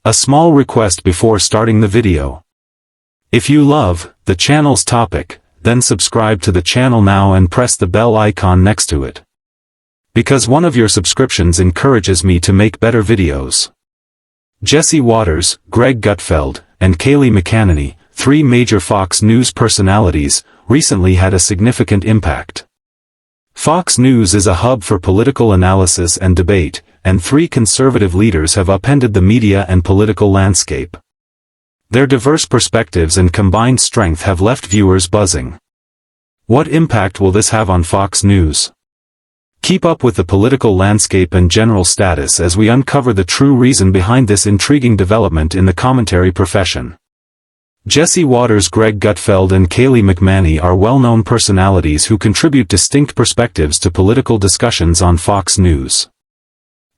A small request before starting the video. If you love the channel's topic, then subscribe to the channel now and press the bell icon next to it. Because one of your subscriptions encourages me to make better videos. Jesse Watters, Greg Gutfeld, and Kaylee McAnany, three major Fox News personalities, recently had a significant impact. Fox News is a hub for political analysis and debate, and three conservative leaders have upended the media and political landscape. Their diverse perspectives and combined strength have left viewers buzzing. What impact will this have on Fox News? Keep up with the political landscape and general status as we uncover the true reason behind this intriguing development in the commentary profession. Jesse Watters, Greg Gutfeld and Kaylee McManny are well-known personalities who contribute distinct perspectives to political discussions on Fox News.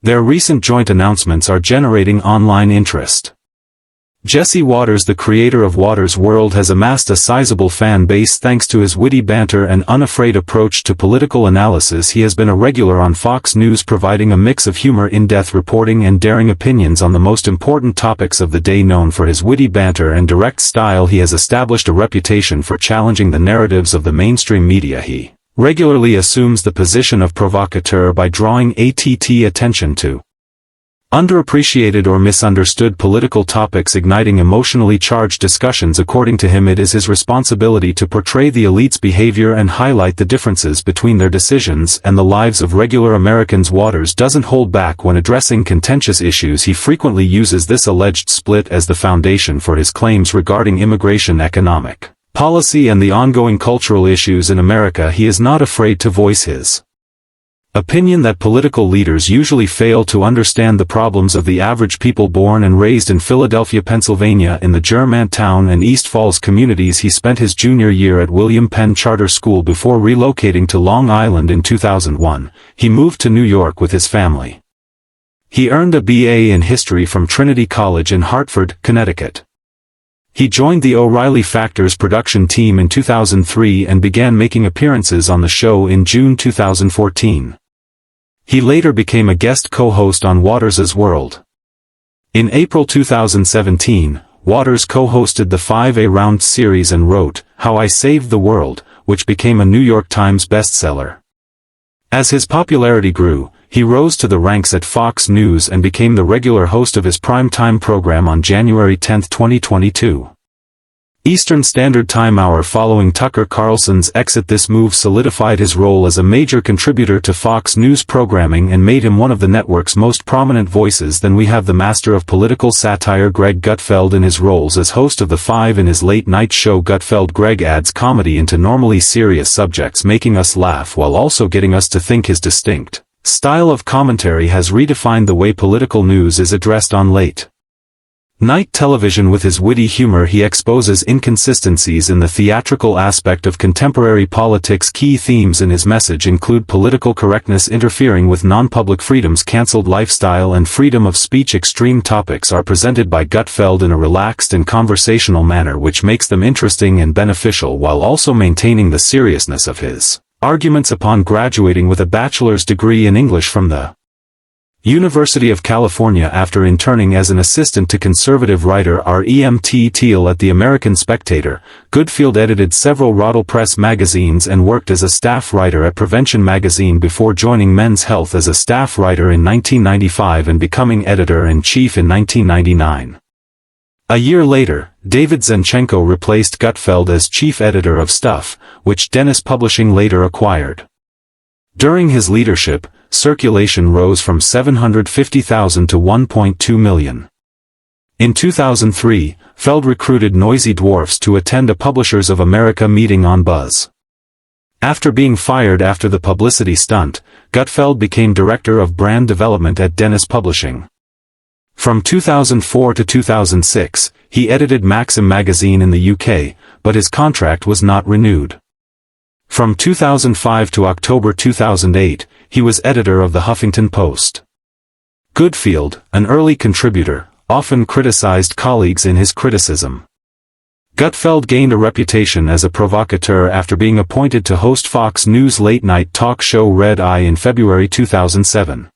Their recent joint announcements are generating online interest. Jesse Watters, the creator of Watters World, has amassed a sizable fan base thanks to his witty banter and unafraid approach to political analysis. He has been a regular on Fox News, providing a mix of humor, in-depth reporting and daring opinions on the most important topics of the day. Known for his witty banter and direct style, he has established a reputation for challenging the narratives of the mainstream media. He regularly assumes the position of provocateur by drawing attention to underappreciated or misunderstood political topics, igniting emotionally charged discussions. According to him, it is his responsibility to portray the elite's behavior and highlight the differences between their decisions and the lives of regular Americans. Watters doesn't hold back when addressing contentious issues. He frequently uses this alleged split as the foundation for his claims regarding immigration, economic policy and the ongoing cultural issues in America. He is not afraid to voice his opinion that political leaders usually fail to understand the problems of the average people. Born and raised in Philadelphia, Pennsylvania, in the Germantown and East Falls communities, he spent his junior year at William Penn Charter School before relocating to Long Island in 2001. He moved to New York with his family. He earned a BA in history from Trinity College in Hartford, Connecticut. He joined the O'Reilly Factor's production team in 2003 and began making appearances on the show in June 2014. He later became a guest co-host on Watters' World. In April 2017, Watters co-hosted the 5A Round series and wrote, "How I Saved the World," which became a New York Times bestseller. As his popularity grew, he rose to the ranks at Fox News and became the regular host of his primetime program on January 10, 2022. Eastern Standard Time hour. Following Tucker Carlson's exit, this move solidified his role as a major contributor to Fox News programming and made him one of the network's most prominent voices. Then we have the master of political satire, Greg Gutfeld, in his roles as host of The Five. In his late-night show Gutfeld, Greg adds comedy into normally serious subjects, making us laugh while also getting us to think. His distinct style of commentary has redefined the way political news is addressed on late night television. With his witty humor, he exposes inconsistencies in the theatrical aspect of contemporary politics. Key themes in his message include political correctness interfering with non-public freedoms, canceled lifestyle, and freedom of speech. Extreme topics are presented by Gutfeld in a relaxed and conversational manner, which makes them interesting and beneficial while also maintaining the seriousness of his arguments. Upon graduating with a bachelor's degree in English from the University of California after interning as an assistant to conservative writer R.E.M.T. Teal at the American Spectator, Gutfeld edited several Rodel Press magazines and worked as a staff writer at Prevention magazine before joining Men's Health as a staff writer in 1995 and becoming editor-in-chief in 1999. A year later, David Zenchenko replaced Gutfeld as chief editor of Stuff, which Dennis Publishing later acquired. During his leadership, circulation rose from 750,000 to 1.2 million. In 2003, Feld recruited Noisy Dwarfs to attend a Publishers of America meeting on Buzz. After being fired after the publicity stunt, Gutfeld became director of brand development at Dennis Publishing. From 2004 to 2006, he edited Maxim magazine in the UK, but his contract was not renewed. From 2005 to October 2008, he was editor of the Huffington Post. Gutfeld, an early contributor, often criticized colleagues in his criticism. Gutfeld gained a reputation as a provocateur after being appointed to host Fox News' late-night talk show Red Eye in February 2007.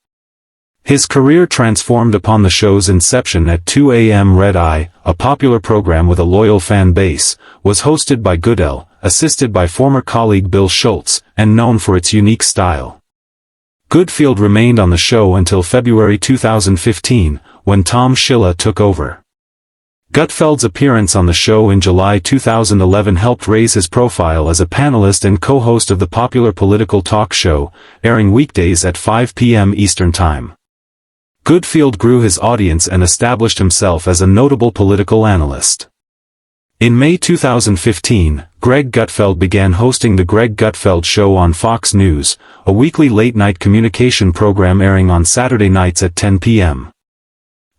His career transformed upon the show's inception at 2 a.m. Red Eye, a popular program with a loyal fan base, was hosted by Gutfeld, assisted by former colleague Bill Schultz, and known for its unique style. Gutfeld remained on the show until February 2015, when Tom Schiller took over. Gutfeld's appearance on the show in July 2011 helped raise his profile as a panelist and co-host of the popular political talk show, airing weekdays at 5 p.m. Eastern Time. Gutfeld grew his audience and established himself as a notable political analyst. In May 2015, Greg Gutfeld began hosting The Greg Gutfeld Show on Fox News, a weekly late-night communication program airing on Saturday nights at 10 p.m.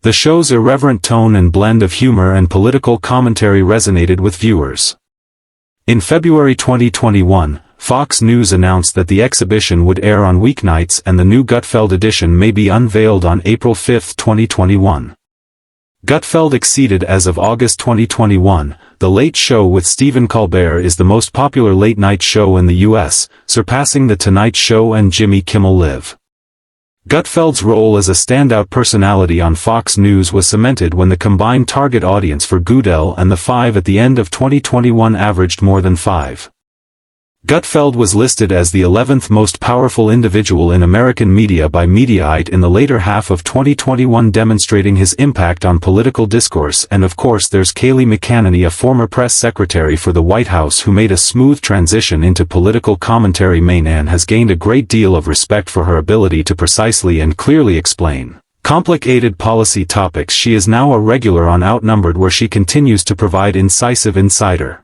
The show's irreverent tone and blend of humor and political commentary resonated with viewers. In February 2021, Fox News announced that the exhibition would air on weeknights and the new Gutfeld edition may be unveiled on April 5, 2021. Gutfeld exceeded as of August 2021, The Late Show with Stephen Colbert is the most popular late-night show in the U.S., surpassing The Tonight Show and Jimmy Kimmel Live. Gutfeld's role as a standout personality on Fox News was cemented when the combined target audience for Gutfeld and The Five at the end of 2021 averaged more than 5. Gutfeld was listed as the 11th most powerful individual in American media by Mediaite in the later half of 2021, demonstrating his impact on political discourse. And of course there's Kaylee McAnany, a former press secretary for the White House who made a smooth transition into political commentary. McManny has gained a great deal of respect for her ability to precisely and clearly explain complicated policy topics. She is now a regular on Outnumbered, where she continues to provide incisive insider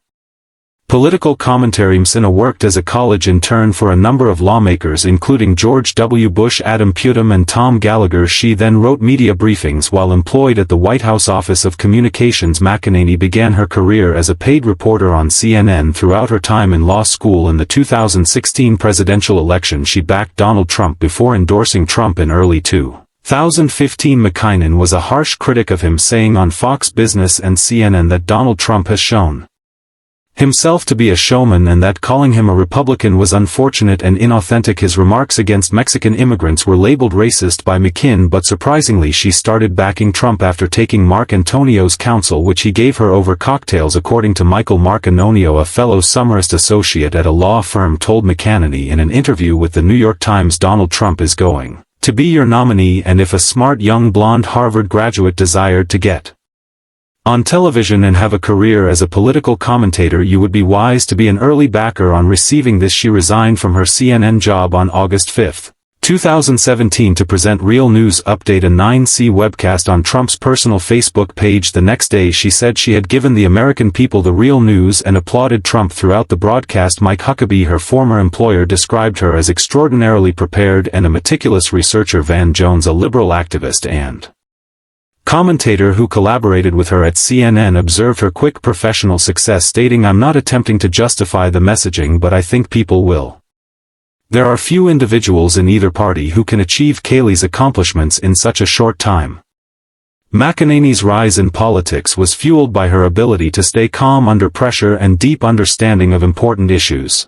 political commentary. McEnany worked as a college intern for a number of lawmakers including George W. Bush, Adam Putem and Tom Gallagher. She then wrote media briefings while employed at the White House Office of Communications. McEnany began her career as a paid reporter on CNN. Throughout her time in law school in the 2016 presidential election, she backed Donald Trump before endorsing Trump in early 2015. McEnany was a harsh critic of him, saying on Fox Business and CNN that Donald Trump has shown himself to be a showman and that calling him a Republican was unfortunate and inauthentic. His remarks against Mexican immigrants were labeled racist by McKinn, but surprisingly she started backing Trump after taking Mark Antonio's counsel, which he gave her over cocktails. According to Michael Marcantonio, a fellow Summerist associate at a law firm, told McEnany in an interview with the New York Times, Donald Trump is going to be your nominee, and if a smart young blonde Harvard graduate desired to get on television and have a career as a political commentator, you would be wise to be an early backer on receiving this. She resigned from her CNN job on August 5, 2017 to present Real News Update, a 9C webcast on Trump's personal Facebook page. The next day she said she had given the American people the real news and applauded Trump throughout the broadcast. Mike Huckabee, her former employer, described her as extraordinarily prepared and a meticulous researcher. Van Jones, a liberal activist and commentator who collaborated with her at CNN, observed her quick professional success, stating, "I'm not attempting to justify the messaging, but I think people will. There are few individuals in either party who can achieve Kaylee's accomplishments in such a short time." McEnany's rise in politics was fueled by her ability to stay calm under pressure and deep understanding of important issues.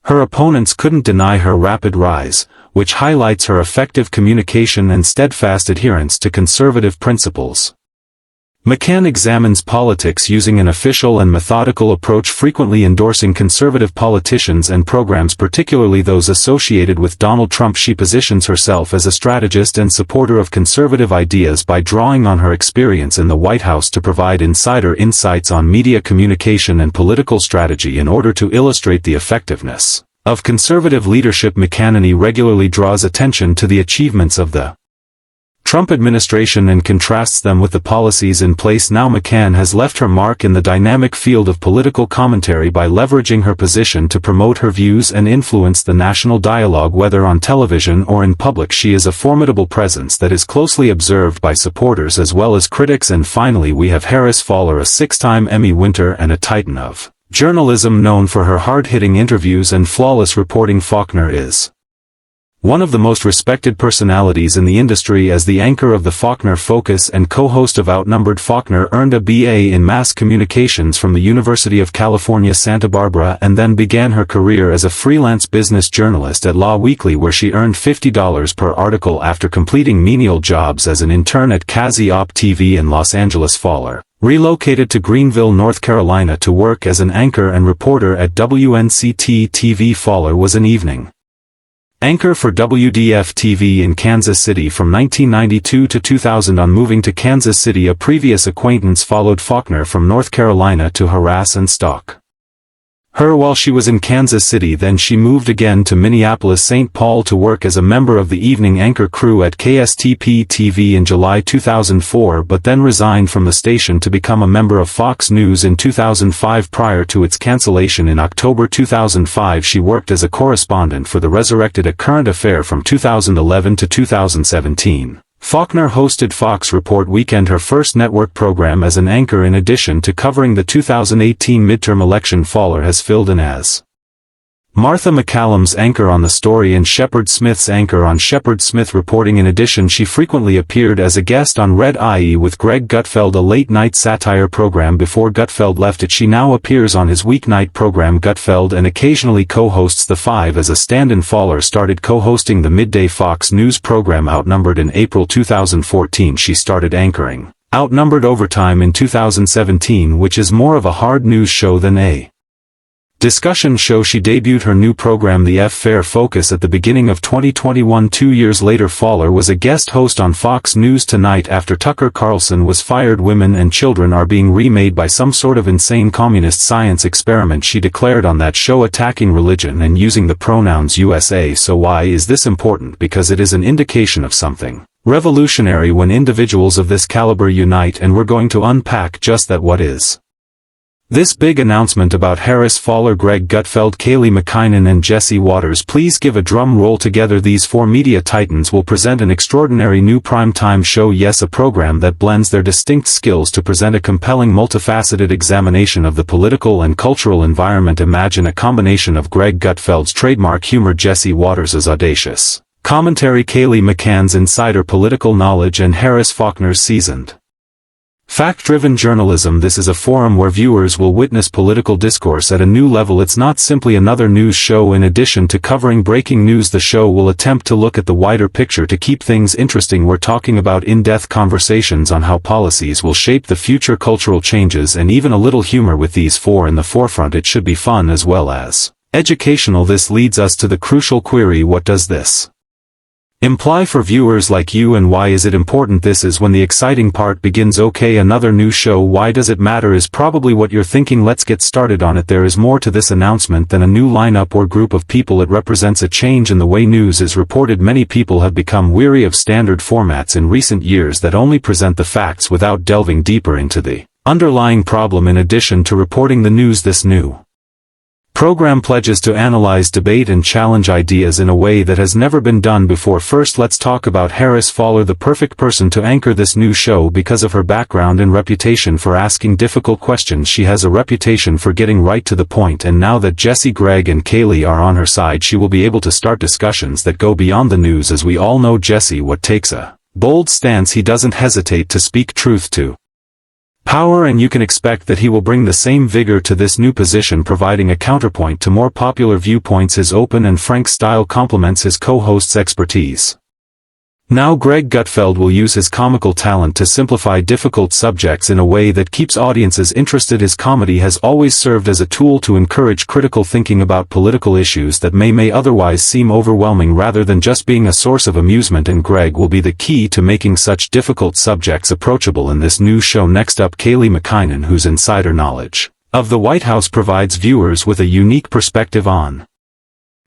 Her opponents couldn't deny her rapid rise, which highlights her effective communication and steadfast adherence to conservative principles. McCann examines politics using an official and methodical approach, frequently endorsing conservative politicians and programs, particularly those associated with Donald Trump. She positions herself as a strategist and supporter of conservative ideas by drawing on her experience in the White House to provide insider insights on media communication and political strategy in order to illustrate the effectiveness of conservative leadership. McEnany regularly draws attention to the achievements of the Trump administration and contrasts them with the policies in place now. McCann has left her mark in the dynamic field of political commentary by leveraging her position to promote her views and influence the national dialogue, whether on television or in public. She is a formidable presence that is closely observed by supporters as well as critics. And finally we have Harris Faulkner, a 6-time Emmy winner and a titan of journalism known for her hard-hitting interviews and flawless reporting. Faulkner is One of the most respected personalities in the industry as the anchor of the Faulkner Focus and co-host of Outnumbered, Faulkner earned a BA in Mass Communications from the University of California, Santa Barbara, and then began her career as a freelance business journalist at Law Weekly, where she earned $50 per article after completing menial jobs as an intern at Kazi Op TV in Los Angeles. Fowler relocated to Greenville, North Carolina to work as an anchor and reporter at WNCT TV. Fowler was an evening anchor for WDF-TV in Kansas City from 1992 to 2000. On moving to Kansas City, a previous acquaintance followed Faulkner from North Carolina to harass and stalk her while she was in Kansas City. Then she moved again to Minneapolis-St. Paul to work as a member of the evening anchor crew at KSTP-TV in July 2004, but then resigned from the station to become a member of Fox News in 2005. Prior to its cancellation in October 2005, she worked as a correspondent for the resurrected A Current Affair from 2011 to 2017. Faulkner hosted Fox Report Weekend, her first network program as an anchor. In addition to covering the 2018 midterm election, Fowler has filled in as Martha McCallum's anchor on The Story and Shepard Smith's anchor on Shepard Smith Reporting. In addition, she frequently appeared as a guest on Red Eye with Greg Gutfeld, a late-night satire program. Before Gutfeld left it, she now appears on his weeknight program Gutfeld and occasionally co-hosts The Five as a stand-in. Fowler started co-hosting the midday Fox News program Outnumbered in April 2014. She started anchoring Outnumbered Overtime in 2017, which is more of a hard news show than a discussion show. She debuted her new program The Fair Focus at the beginning of 2021. 2 years later, Fowler was a guest host on Fox News Tonight after Tucker Carlson was fired. Women and children are being remade by some sort of insane communist science experiment, she declared on that show, attacking religion and using the pronouns USA. So why is this important? Because it is an indication of something revolutionary when individuals of this caliber unite, and we're going to unpack just that. What is this big announcement about Harris, Fowler, Greg Gutfeld, Kaylee McAnany and Jesse Waters? Please give a drum roll. Together these four media titans will present an extraordinary new primetime show. Yes, a program that blends their distinct skills to present a compelling, multifaceted examination of the political and cultural environment. Imagine a combination of Greg Gutfeld's trademark humor, Jesse Waters' audacious commentary, Kaylee McAnany's insider political knowledge, and Harris Faulkner's seasoned fact-driven journalism. This is a forum where viewers will witness political discourse at a new level. It's not simply another news show. In addition to covering breaking news, the show will attempt to look at the wider picture to keep things interesting. We're talking about in-depth conversations on how policies will shape the future, cultural changes, and even a little humor. With these four in the forefront, it should be fun as well as educational. This leads us to the crucial query: what does this imply for viewers like you, and why is it important? This is when the exciting part begins. Okay, another new show, why does it matter, is probably what you're thinking. Let's get started on it. There is more to this announcement than a new lineup or group of people. It represents a change in the way news is reported. Many people have become weary of standard formats in recent years that only present the facts without delving deeper into the underlying problem. In addition to reporting the news, this new program pledges to analyze, debate, and challenge ideas in a way that has never been done before. First, let's talk about Harris. Fowler, the perfect person to anchor this new show because of her background and reputation for asking difficult questions. She has a reputation for getting right to the point, and now that Jesse, Greg, and Kaylee are on her side, she will be able to start discussions that go beyond the news. As we all know, Jesse what takes a bold stance. He doesn't hesitate to speak truth to power, and you can expect that he will bring the same vigor to this new position, providing a counterpoint to more popular viewpoints. His open and frank style complements his co-host's expertise. Now Greg Gutfeld will use his comical talent to simplify difficult subjects in a way that keeps audiences interested. His comedy has always served as a tool to encourage critical thinking about political issues that may otherwise seem overwhelming, rather than just being a source of amusement, and Greg will be the key to making such difficult subjects approachable in this new show. Next up, Kaylee McAnany, whose insider knowledge of the White House provides viewers with a unique perspective on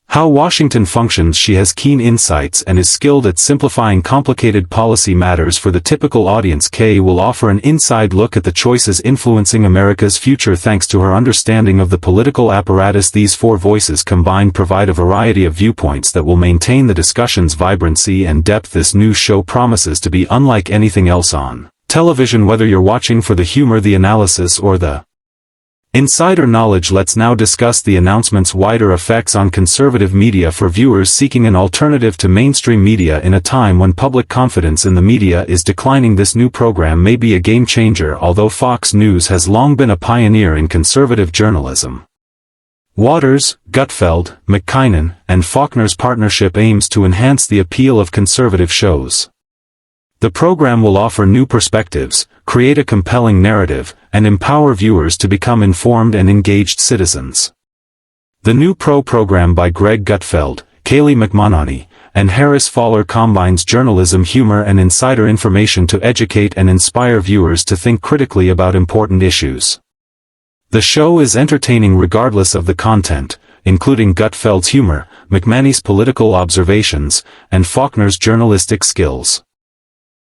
how Washington functions. She has keen insights and is skilled at simplifying complicated policy matters for the typical audience. Kay will offer an inside look at the choices influencing America's future thanks to her understanding of the political apparatus. These four voices combined provide a variety of viewpoints that will maintain the discussion's vibrancy and depth. This new show promises to be unlike anything else on television, whether you're watching for the humor, the analysis, or the Insider knowledge. Let's now discuss the announcement's wider effects on conservative media for viewers seeking an alternative to mainstream media in a time when public confidence in the media is declining. This new program may be a game changer, although Fox News has long been a pioneer in conservative journalism. Waters, Gutfeld, McEnany, and Faulkner's partnership aims to enhance the appeal of conservative shows. The program will offer new perspectives, create a compelling narrative, and empower viewers to become informed and engaged citizens. The new program by Greg Gutfeld, Kaylee McAnany, and Harris Faulkner combines journalism, humor, and insider information to educate and inspire viewers to think critically about important issues. The show is entertaining regardless of the content, including Gutfeld's humor, McManny's political observations, and Faulkner's journalistic skills.